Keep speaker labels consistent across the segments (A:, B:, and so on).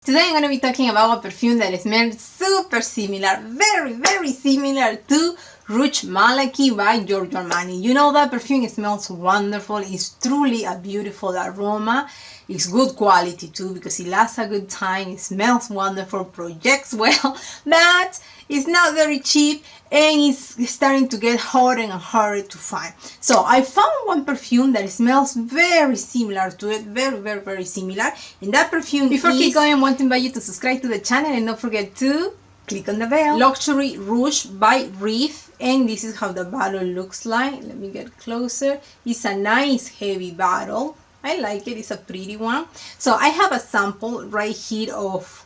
A: Today I'm going to be talking about a perfume that smells super similar, very similar to Rouge Malachite by Giorgio Armani. You know that perfume smells wonderful. It's truly a beautiful aroma. It's good quality too because it lasts a good time. It smells wonderful, projects well, but it's not very cheap and it's starting to get harder and harder to find. So I found one perfume that smells very similar to it, very similar. And that perfume, before keep going, I want to invite you to subscribe to the channel and don't forget to click on the bell. Luxury Rouge by Riiffs, and this is how the bottle looks like. Let me get closer. It's a nice heavy bottle. I like it. It's a pretty one. So I have a sample right here of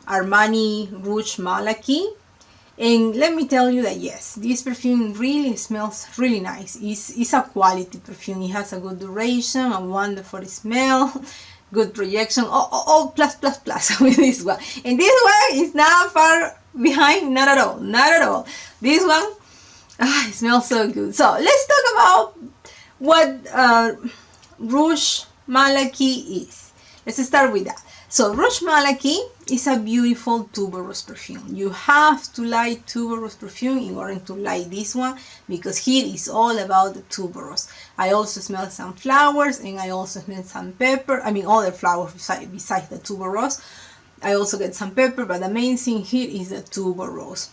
A: Armani Rouge Malachite. And let me tell you that yes, this perfume really smells really nice. It's a quality perfume. It has a good duration, a wonderful smell, good projection, all plus with this one. And this one is not far behind, not at all. This one, it smells so good. So let's talk about what Rouge Malachite is. Let's start with that. So Rouge Malachite is a beautiful tuberose perfume. You have to like tuberose perfume in order to like this one because here is all about the tuberose. I also smell some flowers and I also smell some pepper. I mean other flowers besides the tuberose. I also get some pepper, but the main thing here is the tuberose.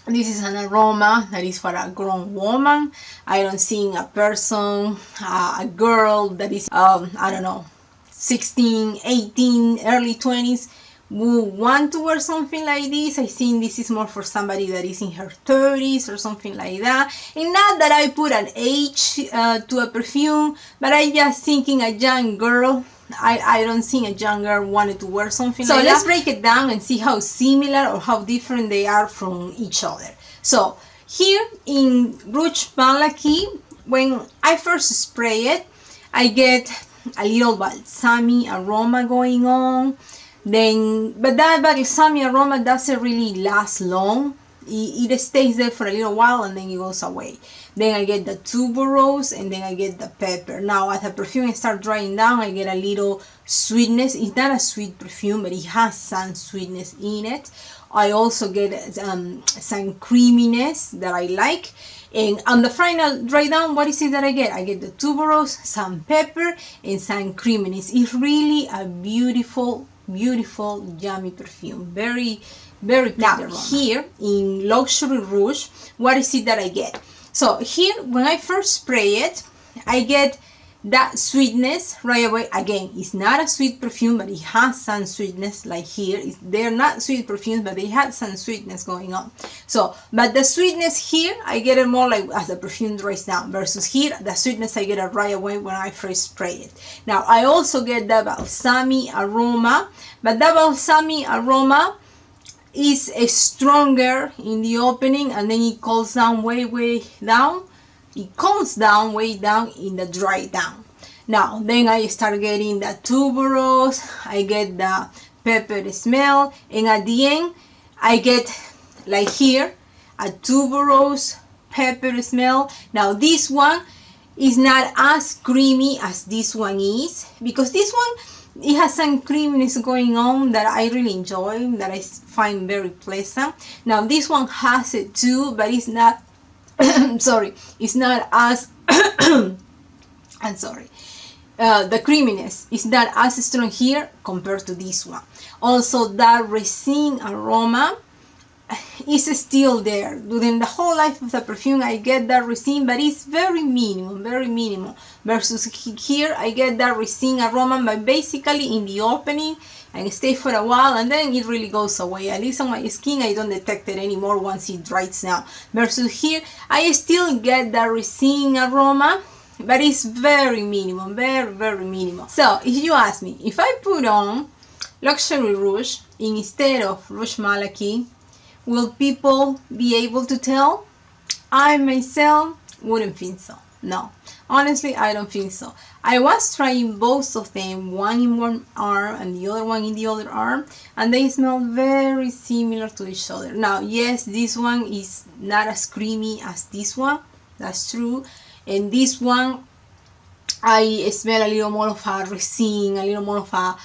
A: This is an aroma that is for a grown woman. I don't see a person, a girl that is, I don't know, 16, 18, early 20s who want to wear something like this. I think this is more for somebody that is in her 30s or something like that. And not that I put an age to a perfume, but I just thinking a young girl. I don't think a young girl wanted to wear something like that. So let's break it down and see how similar or how different they are from each other. So here in Rouge Malachite, when I first spray it, I get a little balsamy aroma going on. But that balsamy aroma doesn't really last long. It stays there for a little while and then it goes away. Then I get the tuberose and then I get the pepper. Now as the perfume starts drying down, I get a little sweetness. It's not a sweet perfume, but it has some sweetness in it. I also get some creaminess that I like. And on the final dry down, what is it that I get? I get the tuberose, some pepper, and some creaminess. It's really a beautiful, yummy perfume. Very pretty. Now here in Luxury Rouge, what is it that I get? So here, when I first spray it, I get that sweetness right away. Again, it's not a sweet perfume, but it has some sweetness. Like here, they're not sweet perfumes, but they had some sweetness going on. So, but the sweetness here, I get it more like as the perfume dries down, versus here, the sweetness I get it right away when I first spray it. Now, I also get the balsamy aroma, but the balsamy aroma is stronger in the opening, and then it cools down way down. It comes down way down in the dry down. Now then I start getting the tuberose, I get the pepper smell, and at the end I get, like here, a tuberose pepper smell. Now this one is not as creamy as this one is, because this one, it has some creaminess going on that I really enjoy, that I find very pleasant. Now this one has it too, but it's not sorry, it's not as I'm sorry, the creaminess is not as strong here compared to this one. Also, that resin aroma is still there. During the whole life of the perfume, I get that resin, but it's very minimal. Versus here, I get that resin aroma, but basically in the opening, and stay for a while, and then it really goes away. At least on my skin, I don't detect it anymore once it dries down. Versus here, I still get that resin aroma, but it's very minimal, very minimal. So if you ask me, if I put on Luxury Rouge instead of Rouge Malachite, will people be able to tell? I myself wouldn't think so. No, honestly, I don't think so. I was trying both of them, one in one arm and the other one in the other arm, and they smell very similar to each other. Now, yes, this one is not as creamy as this one, that's true. And this one, I smell a little more of a resin, a little more of a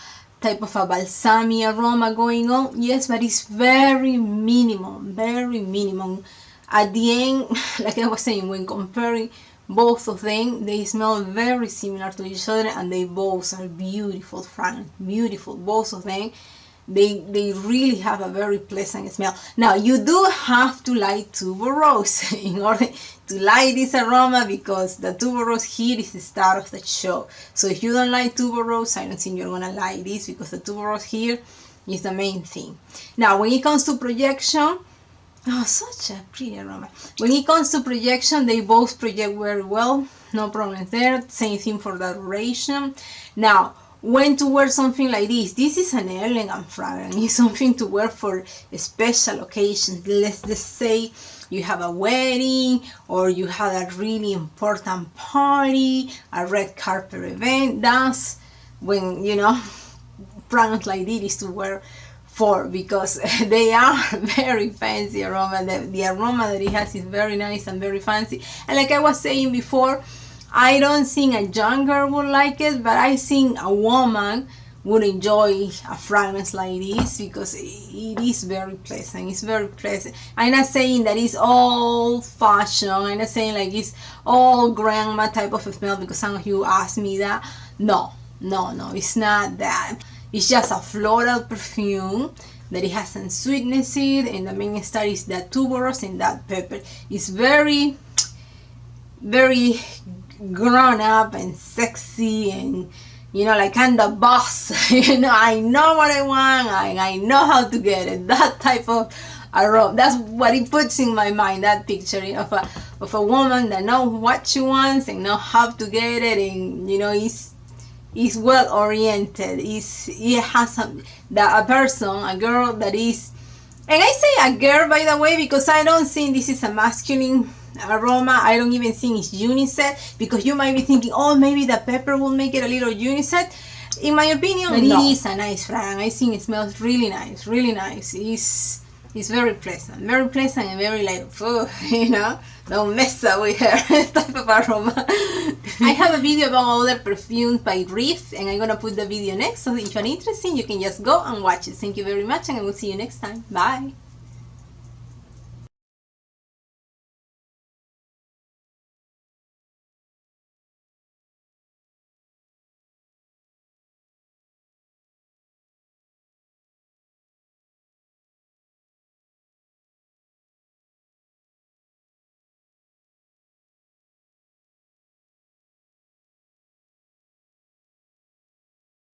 A: type of a balsamy aroma going on. Yes, but it's very minimum, very minimum. At the end, like I was saying, when comparing both of them, they smell very similar to each other, and they both are beautiful fragrance, beautiful, both of them. They really have a very pleasant smell. Now, you do have to like tuberose in order to like this aroma, because the tuberose here is the start of the show. So if you don't like tuberose, I don't think you're gonna like this, because the tuberose here is the main thing. Now, when it comes to projection, oh, such a pretty aroma. When it comes to projection, they both project very well, no problems there. Same thing for the duration. Now, when to wear something like this? This is an elegant fragrance. It's something to wear for special occasions. Let's just say you have a wedding, or you have a really important party, a red carpet event. That's when, you know, fragrance like this is to wear for, because they are very fancy aroma. The aroma that it has is very nice and very fancy. And like I was saying before, I don't think a young girl would like it, but I think a woman would enjoy a fragrance like this, because it is very pleasant. It's very pleasant. I'm not saying that it's old fashioned. I'm not saying like it's all grandma type of smell, because some of you asked me that. No, it's not that. It's just a floral perfume that it has some sweetness in it, and the main star is that tuberose and that pepper. It's very, very grown up and sexy, and you know, like I'm the boss. You know, I know what I want, I know how to get it. That type of aroma. That's what it puts in my mind, that picture of a woman that knows what she wants and know how to get it, and you know, is well oriented. It has a person, a girl that is, and I say a girl by the way, because I don't think this is a masculine aroma. I don't even think it's unisex, because you might be thinking, oh, maybe the pepper will make it a little unisex. In my opinion, but no. It is a nice fragrance. I think it smells really nice, really nice. It's very pleasant and very like, oh, you know, don't mess up with her type of aroma. I have a video about other perfumes by Riiffs, and I'm gonna put the video next, so if you're interested, you can just go and watch it. Thank you very much, and I will see you next time. Bye.